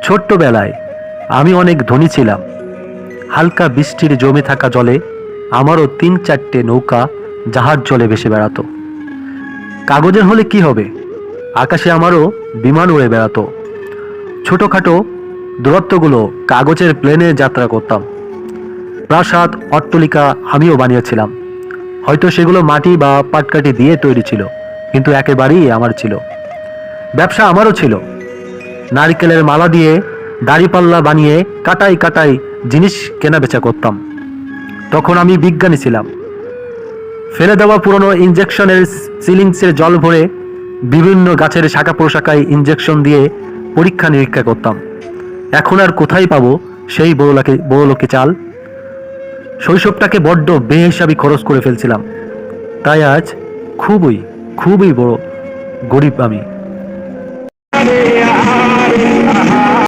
ছোট্টবেলায় আমি অনেক ধনী ছিলাম। হালকা বৃষ্টির জমে থাকা জলে আমারও ৩-৪টে নৌকা জাহাজ জলে ভেসে বেড়াতো। কাগজের হলে কি হবে, আকাশে আমারও বিমান উড়ে বেড়াতো। ছোটখাটো দূরত্বগুলো কাগজের প্লেনে যাত্রা করতাম। প্রাসাদ, অট্টালিকা আমিও বানিয়েছিলাম। হয়তো সেগুলো মাটি বা পাটকাঠি দিয়ে তৈরি ছিল, কিন্তু একেবারেই আমার ছিল। ব্যবসা আমারও ছিল। নারকেলের মালা দিয়ে দাড়িপাল্লা বানিয়ে কাটাই কাটাই জিনিস কেনাবেচা করতাম। তখন আমি বিজ্ঞানী ছিলাম। ফেলে দেওয়া পুরনো ইঞ্জেকশনের সিলিংসের জল ভরে বিভিন্ন গাছের শাখা প্রশাখায় ইঞ্জেকশন দিয়ে পরীক্ষা নিরীক্ষা করতাম। এখন আর কোথায় পাবো সেই বড়লোকি চাল? শৈশবটাকে বড্ড বেহিসাবি খরচ করে ফেলছিলাম। তাই আজ খুবই খুবই বড় গরিব আমি।